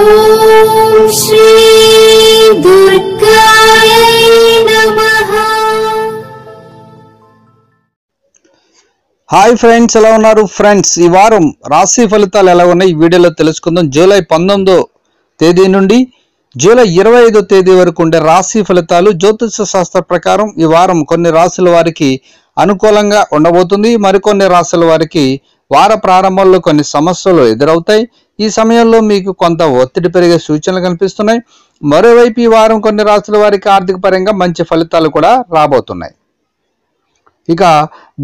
ఓం శ్రీ దుర్గాయ నమః. Hi friends, ఎలా ఉన్నారు ఫ్రెండ్స్? ఈ వారం రాశి ఫలితాలు ఎలా ఉన్నాయి ఈ వీడియోలో తెలుసుకుందాం. జూలై 19వ తేదీ నుండి జూలై 25వ తేదీ వరకు ఉండే రాశి ఫలితాలు. జ్యోతిష శాస్త్ర ప్రకారం ఈ వారం కొన్ని రాశుల వారికి అనుకూలంగా ఉండబోతుంది, మరికొన్ని రాశుల వారికి వార ప్రారంభంలో కొన్ని సమస్యలు ఎదురవుతాయి. ఈ సమయంలో మీకు కొంత ఒత్తిడి పెరిగే సూచనలు కనిపిస్తున్నాయి. మరోవైపు ఈ వారం కొన్ని రాశుల వారికి ఆర్థిక పరంగా మంచి ఫలితాలు కూడా రాబోతున్నాయి. ఇక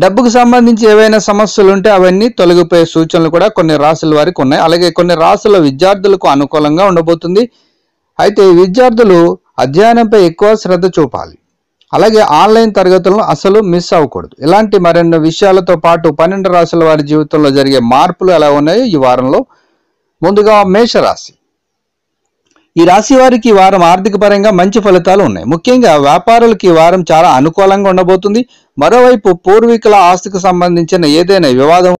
డబ్బుకు సంబంధించి ఏవైనా సమస్యలు ఉంటే అవన్నీ తొలగిపోయే సూచనలు కూడా కొన్ని రాశుల వారికి ఉన్నాయి. అలాగే కొన్ని రాశుల విద్యార్థులకు అనుకూలంగా ఉండబోతుంది. అయితే విద్యార్థులు అధ్యయనంపై ఎక్కువ శ్రద్ధ చూపాలి. అలాగే ఆన్లైన్ తరగతులను అసలు మిస్ అవ్వకూడదు. ఇలాంటి మరెన్నో విషయాలతో పాటు 12 రాశుల వారి జీవితంలో జరిగే మార్పులు ఎలా ఉన్నాయో ఈ వారంలో. ముందుగా మేషరాశి. ఈ రాశి వారికి ఈ వారం ఆర్థిక పరంగా మంచి ఫలితాలు ఉన్నాయి. ముఖ్యంగా వ్యాపారులకు ఈ వారం చాలా అనుకూలంగా ఉండబోతుంది. మరోవైపు పూర్వీకుల ఆస్తికి సంబంధించిన ఏదైనా వివాదం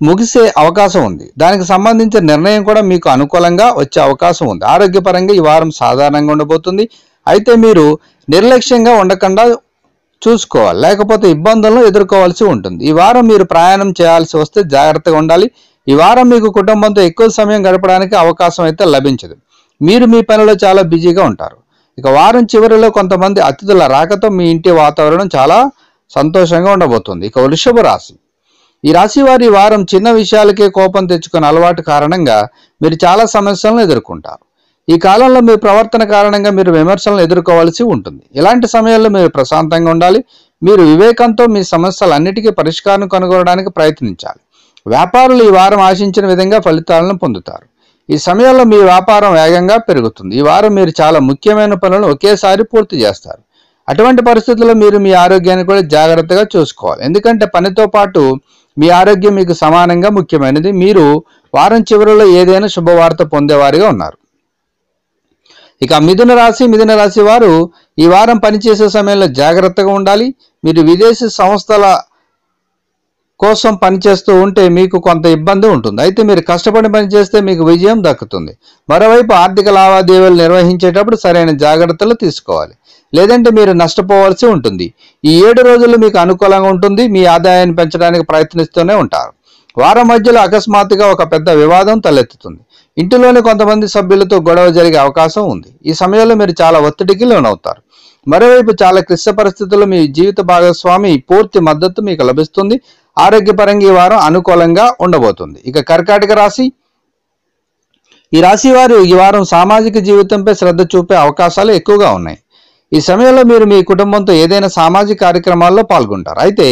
ముగిసే అవకాశం ఉంది. దానికి సంబంధించిన నిర్ణయం కూడా మీకు అనుకూలంగా వచ్చే అవకాశం ఉంది. ఆరోగ్యపరంగా ఈ వారం సాధారణంగా ఉండబోతుంది. అయితే మీరు నిర్లక్ష్యంగా ఉండకుండా చూసుకోవాలి, లేకపోతే ఇబ్బందులను ఎదుర్కోవాల్సి ఉంటుంది. ఈ వారం మీరు ప్రయాణం చేయాల్సి వస్తే జాగ్రత్తగా ఉండాలి. ఈ వారం మీకు కుటుంబంతో ఎక్కువ సమయం గడపడానికి అవకాశం అయితే లభించదు. మీరు మీ పనిలో చాలా బిజీగా ఉంటారు. ఇక వారం చివరిలో కొంతమంది అతిథుల రాకతో మీ ఇంటి వాతావరణం చాలా సంతోషంగా ఉండబోతుంది. ఇక వృషభ రాశి. ఈ రాశి వారి వారం చిన్న విషయాలకే కోపం తెచ్చుకునే అలవాటు కారణంగా మీరు చాలా సమస్యలను ఎదుర్కొంటారు. ఈ కాలంలో మీ ప్రవర్తన కారణంగా మీరు విమర్శలను ఎదుర్కోవాల్సి ఉంటుంది. ఇలాంటి సమయాల్లో మీరు ప్రశాంతంగా ఉండాలి. మీరు వివేకంతో మీ సమస్యలన్నిటికీ పరిష్కారం కనుగొనడానికి ప్రయత్నించాలి. వ్యాపారులు ఈ వారం ఆశించిన విధంగా ఫలితాలను పొందుతారు. ఈ సమయంలో మీ వ్యాపారం వేగంగా పెరుగుతుంది. ఈ వారం మీరు చాలా ముఖ్యమైన పనులను ఒకేసారి పూర్తి చేస్తారు. అటువంటి పరిస్థితుల్లో మీరు మీ ఆరోగ్యాన్ని కూడా జాగ్రత్తగా చూసుకోవాలి. ఎందుకంటే పనితో పాటు మీ ఆరోగ్యం మీకు సమానంగా ముఖ్యమైనది. మీరు వారం చివరిలో ఏదైనా శుభవార్త పొందేవారిగా ఉన్నారు. ఇక మిథున రాశి వారు ఈ వారం పనిచేసే సమయంలో జాగ్రత్తగా ఉండాలి. మీరు విదేశీ సంస్థల కోసం పనిచేస్తూ ఉంటే మీకు కొంత ఇబ్బంది ఉంటుంది. అయితే మీరు కష్టపడి పనిచేస్తే మీకు విజయం దక్కుతుంది. మరోవైపు ఆర్థిక లావాదేవీలు నిర్వహించేటప్పుడు సరైన జాగ్రత్తలు తీసుకోవాలి, లేదంటే మీరు నష్టపోవాల్సి ఉంటుంది. ఈ 7 రోజులు మీకు అనుకూలంగా ఉంటుంది. మీ ఆదాయాన్ని పెంచడానికి ప్రయత్నిస్తూనే ఉంటారు. వారం మధ్యలో అకస్మాత్తుగా ఒక పెద్ద వివాదం తలెత్తుతుంది. ఇంటిలోని కొంతమంది సభ్యులతో గొడవ జరిగే అవకాశం ఉంది. ఈ సమయంలో మీరు చాలా ఒత్తిడికి లోనవుతారు. మరోవైపు చాలా క్లిష్ట పరిస్థితుల్లో మీ జీవిత భాగస్వామి పూర్తి మద్దతు మీకు లభిస్తుంది. ఆరోగ్యపరంగా ఈ వారం అనుకూలంగా ఉండబోతుంది. ఇక కర్కాటక రాశి. ఈ రాశి వారు ఈ వారం సామాజిక జీవితంపై శ్రద్ధ చూపే అవకాశాలు ఎక్కువగా ఉన్నాయి. ఈ సమయంలో మీరు మీ కుటుంబంతో ఏదైనా సామాజిక కార్యక్రమాల్లో పాల్గొంటారు. అయితే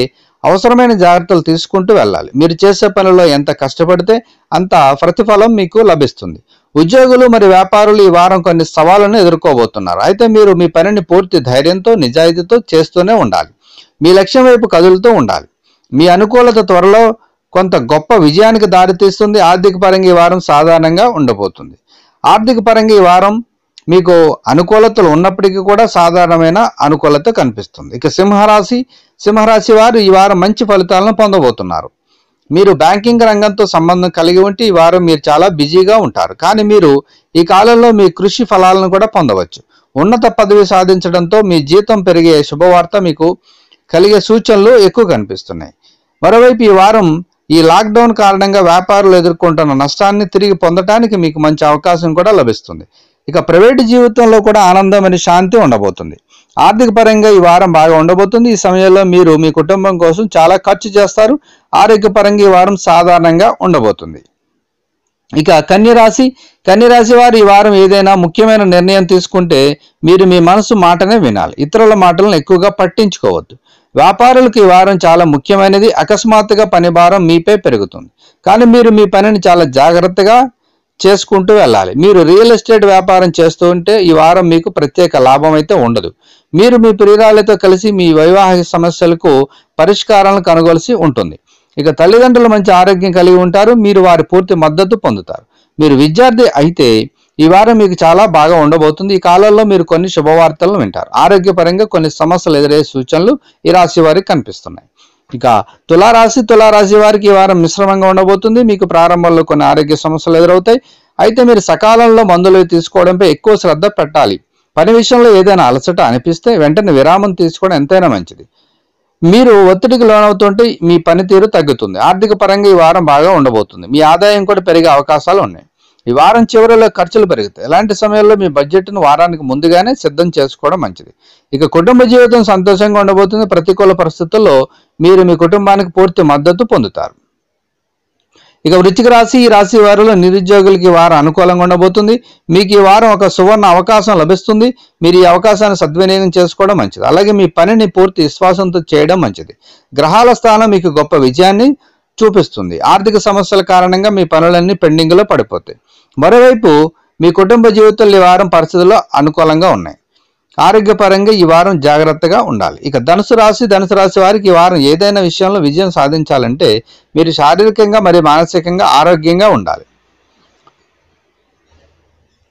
అవసరమైన జాగ్రత్తలు తీసుకుంటూ వెళ్ళాలి. మీరు చేసే పనిలో ఎంత కష్టపడితే అంత ప్రతిఫలం మీకు లభిస్తుంది. ఉద్యోగులు మరియు వ్యాపారులు ఈ వారం కొన్ని సవాళ్లను ఎదుర్కోబోతున్నారు. అయితే మీరు మీ పనిని పూర్తి ధైర్యంతో నిజాయితీతో చేస్తూనే ఉండాలి. మీ లక్ష్యం వైపు కదులుతూ ఉండాలి. మీ అనుకూలత త్వరలో కొంత గొప్ప విజయానికి దారితీస్తుంది. ఆర్థిక పరంగా ఈ వారం సాధారణంగా ఉండబోతుంది. ఆర్థిక పరంగా ఈ వారం మీకు అనుకూలతలు ఉన్నప్పటికీ కూడా సాధారణమైన అనుకూలత కనిపిస్తుంది. ఇక సింహరాశి వారు ఈ వారం మంచి ఫలితాలను పొందబోతున్నారు. మీరు బ్యాంకింగ్ రంగంతో సంబంధం కలిగి ఉంటే ఈ వారం మీరు చాలా బిజీగా ఉంటారు. కానీ మీరు ఈ కాలంలో మీ కృషి ఫలాలను కూడా పొందవచ్చు. ఉన్నత పదవి సాధించడంతో మీ జీతం పెరిగే శుభవార్త మీకు కలిగే సూచనలు ఎక్కువ కనిపిస్తున్నాయి. మరోవైపు ఈ వారం ఈ లాక్డౌన్ కారణంగా వ్యాపారులు ఎదుర్కొంటున్న నష్టాన్ని తిరిగి పొందడానికి మీకు మంచి అవకాశం కూడా లభిస్తుంది. ఇక ప్రైవేటు జీవితంలో కూడా ఆనందమైన శాంతి ఉండబోతుంది. ఆర్థిక పరంగా ఈ వారం బాగా ఉండబోతుంది. ఈ సమయంలో మీరు మీ కుటుంబం కోసం చాలా ఖర్చు చేస్తారు. ఆరోగ్యపరంగా ఈ వారం సాధారణంగా ఉండబోతుంది. ఇక కన్యరాశి వారు ఈ వారం ఏదైనా ముఖ్యమైన నిర్ణయం తీసుకుంటే మీరు మీ మనసు మాటనే వినాలి. ఇతరుల మాటలను ఎక్కువగా పట్టించుకోవద్దు. వ్యాపారులకు ఈ వారం చాలా ముఖ్యమైనది. అకస్మాత్తుగా పని భారం మీపై పెరుగుతుంది, కానీ మీరు మీ పనిని చాలా జాగ్రత్తగా చేసుకుంటూ వెళ్ళాలి. మీరు రియల్ ఎస్టేట్ వ్యాపారం చేస్తూ ఉంటే ఈ వారం మీకు ప్రత్యేక లాభం అయితే ఉండదు. మీరు మీ ప్రియురాలతో కలిసి మీ వైవాహిక సమస్యలకు పరిష్కారాలను కనుగొలిసి ఉంటుంది. ఇక తల్లిదండ్రులు మంచి ఆరోగ్యం కలిగి ఉంటారు. మీరు వారి పూర్తి మద్దతు పొందుతారు. మీరు విద్యార్థి అయితే ఈ వారం మీకు చాలా బాగా ఉండబోతుంది. ఈ కాలంలో మీరు కొన్ని శుభవార్తలను వింటారు. ఆరోగ్యపరంగా కొన్ని సమస్యలు ఎదురయ్యే సూచనలు ఈ రాశి వారికి కనిపిస్తున్నాయి. ఇక తులారాశి వారికి ఈ వారం మిశ్రమంగా ఉండబోతుంది. మీకు ప్రారంభంలో కొన్ని ఆరోగ్య సమస్యలు ఎదురవుతాయి. అయితే మీరు సకాలంలో మందులు తీసుకోవడంపై ఎక్కువ శ్రద్ధ పెట్టాలి. పని విషయంలో ఏదైనా అలసట అనిపిస్తే వెంటనే విరామం తీసుకోవడం ఎంతైనా మంచిది. మీరు ఒత్తిడికి లోనవుతుంటే మీ పనితీరు తగ్గుతుంది. ఆర్థిక పరంగా ఈ వారం బాగా ఉండబోతుంది. మీ ఆదాయం కూడా పెరిగే అవకాశాలు ఉన్నాయి. ఈ వారం చివరిలో ఖర్చులు పెరుగుతాయి. ఇలాంటి సమయంలో మీ బడ్జెట్ను వారానికి ముందుగానే సిద్ధం చేసుకోవడం మంచిది. ఇక కుటుంబ జీవితం సంతోషంగా ఉండబోతుంది. ప్రతికూల పరిస్థితుల్లో మీరు మీ కుటుంబానికి పూర్తి మద్దతు పొందుతారు. ఇక వృశ్చిక రాశి, ఈ రాశి వారిలో నిరుద్యోగులకి ఈ వారం అనుకూలంగా ఉండబోతుంది. మీకు ఈ వారం ఒక సువర్ణ అవకాశం లభిస్తుంది. మీరు ఈ అవకాశాన్ని సద్వినియోగం చేసుకోవడం మంచిది. అలాగే మీ పనిని పూర్తి విశ్వాసంతో చేయడం మంచిది. గ్రహాల స్థానం మీకు గొప్ప విజయాన్ని చూపిస్తుంది. ఆర్థిక సమస్యల కారణంగా మీ పనులన్నీ పెండింగ్లో పడిపోతాయి. మరోవైపు మీ కుటుంబ జీవితంలో ఈ వారం పరిస్థితులు అనుకూలంగా ఉన్నాయి. ఆరోగ్యపరంగా ఈ వారం జాగ్రత్తగా ఉండాలి. ఇక ధనుసు రాశి వారికి ఈ వారం ఏదైనా విషయంలో విజయం సాధించాలంటే మీరు శారీరకంగా మరియు మానసికంగా ఆరోగ్యంగా ఉండాలి.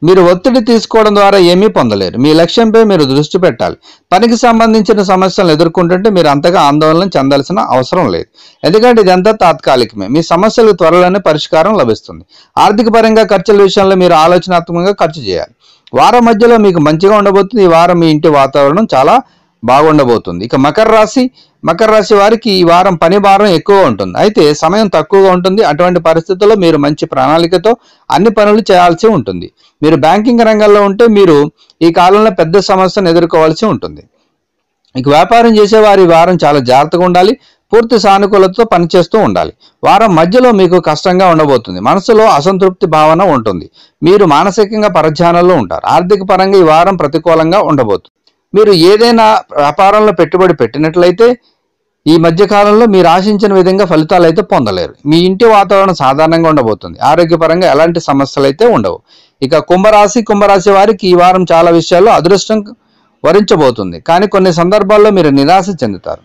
మీరు ఒత్తిడి తీసుకోవడం ద్వారా ఏమీ పొందలేరు. మీ లక్ష్యంపై మీరు దృష్టి పెట్టాలి. పనికి సంబంధించిన సమస్యలను ఎదుర్కొంటుంటే మీరు అంతగా ఆందోళన చెందాల్సిన అవసరం లేదు. ఎందుకంటే ఇదంతా తాత్కాలికమే. మీ సమస్యలకు త్వరలోనే పరిష్కారం లభిస్తుంది. ఆర్థిక పరంగా ఖర్చుల విషయంలో మీరు ఆలోచనాత్మకంగా ఖర్చు చేయాలి. వారం మధ్యలో మీకు మంచిగా ఉండబోతుంది. ఈ వారం మీ ఇంటి వాతావరణం చాలా బాగుండబోతుంది. ఇక మకర రాశి వారికి ఈ వారం పని భారం ఎక్కువ ఉంటుంది. అయితే సమయం తక్కువగా ఉంటుంది. అటువంటి పరిస్థితుల్లో మీరు మంచి ప్రణాళికతో అన్ని పనులు చేయాల్సి ఉంటుంది. మీరు బ్యాంకింగ్ రంగంలో ఉంటే మీరు ఈ కాలంలో పెద్ద సమస్యను ఎదుర్కోవాల్సి ఉంటుంది. ఇక వ్యాపారం చేసేవారు ఈ వారం చాలా జాగ్రత్తగా ఉండాలి. పూర్తి సానుకూలతతో పనిచేస్తూ ఉండాలి. వారం మధ్యలో మీకు కష్టంగా ఉండబోతుంది. మనసులో అసంతృప్తి భావన ఉంటుంది. మీరు మానసికంగా పరధ్యానంలో ఉంటారు. ఆర్థిక పరంగా ఈ వారం ప్రతికూలంగా ఉండబోతుంది. మీరు ఏదైనా వ్యాపారంలో పెట్టుబడి పెట్టినట్లయితే ఈ మధ్యకాలంలో మీరు ఆశించిన విధంగా ఫలితాలు అయితే పొందలేరు. మీ ఇంటి వాతావరణం సాధారణంగా ఉండబోతుంది. ఆరోగ్యపరంగా ఎలాంటి సమస్యలు అయితే ఉండవు. ఇక కుంభరాశి వారికి ఈ వారం చాలా విషయాల్లో అదృష్టం వరించబోతుంది. కానీ కొన్ని సందర్భాల్లో మీరు నిరాశ చెందుతారు.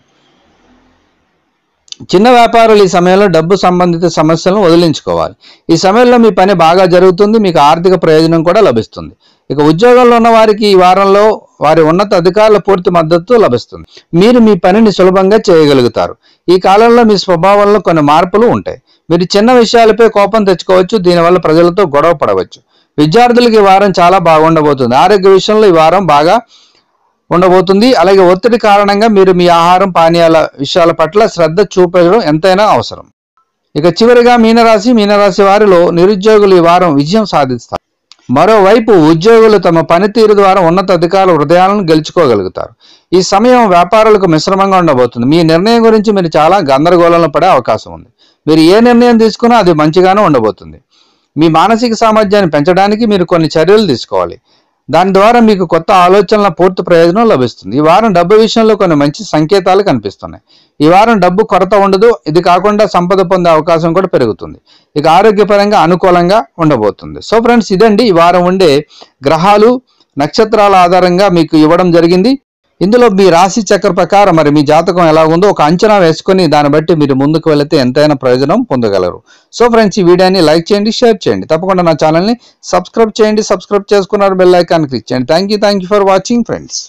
చిన్న వ్యాపారులు ఈ సమయంలో డబ్బు సంబంధిత సమస్యలను వదిలించుకోవాలి. ఈ సమయంలో మీ పని బాగా జరుగుతుంది. మీకు ఆర్థిక ప్రయోజనం కూడా లభిస్తుంది. ఇక ఉద్యోగంలో ఉన్న వారికి ఈ వారంలో వారి ఉన్నత అధికారుల పూర్తి మద్దతు లభిస్తుంది. మీరు మీ పనిని సులభంగా చేయగలుగుతారు. ఈ కాలంలో మీ స్వభావంలో కొన్ని మార్పులు ఉంటాయి. మీరు చిన్న విషయాలపై కోపం తెచ్చుకోవచ్చు. దీనివల్ల ప్రజలతో గొడవ పడవచ్చు. విద్యార్థులకు ఈ వారం చాలా బాగుండబోతుంది. ఆరోగ్య విషయంలో ఈ వారం బాగా ఉండబోతుంది. అలాగే ఒత్తిడి కారణంగా మీరు మీ ఆహారం పానీయాల విషయాల పట్ల శ్రద్ధ చూపడం ఎంతైనా అవసరం. ఇక చివరిగా మీనరాశి వారిలో నిరుద్యోగులు ఈ వారం విజయం సాధిస్తారు. మరోవైపు ఉద్యోగులు తమ పనితీరు ద్వారా ఉన్నత అధికారుల హృదయాలను గెలుచుకోగలుగుతారు. ఈ సమయం వ్యాపారులకు మిశ్రమంగా ఉండబోతుంది. మీ నిర్ణయం గురించి మీరు చాలా గందరగోళంలో పడే అవకాశం ఉంది. మీరు ఏ నిర్ణయం తీసుకున్నా అది మంచిగానే ఉండబోతుంది. మీ మానసిక సామర్థ్యాన్ని పెంచడానికి మీరు కొన్ని చర్యలు తీసుకోవాలి. దాని ద్వారా మీకు కొత్త ఆలోచనల పూర్తి ప్రయోజనం లభిస్తుంది. ఈ వారం డబ్బు విషయంలో కొన్ని మంచి సంకేతాలు కనిపిస్తున్నాయి. ఈ వారం డబ్బు కొరత ఉండదు. ఇది కాకుండా సంపద పొందే అవకాశం కూడా పెరుగుతుంది. ఇక ఆరోగ్యపరంగా అనుకూలంగా ఉండబోతుంది. సో ఫ్రెండ్స్, ఇదండి ఈ వారం ఉండే గ్రహాలు నక్షత్రాల ఆధారంగా మీకు ఇవ్వడం జరిగింది. ఇందులో మీ రాశి చక్ర ప్రకారం మరి మీ జాతకం ఎలా ఉందో ఒక అంచనా వేసుకొని దాన్ని బట్టి మీరు ముందుకు వెళితే ఎంతైనా ప్రయోజనం పొందగలరు. సో ఫ్రెండ్స్, ఈ వీడియోని లైక్ చేయండి, షేర్ చేయండి. తప్పకుండా నా ఛానల్ని సబ్స్క్రైబ్ చేయండి. సబ్స్క్రైబ్ చేసుకున్నారు బెల్ ఐకాన్ క్లిక్ చేయండి. Thank you for watching friends.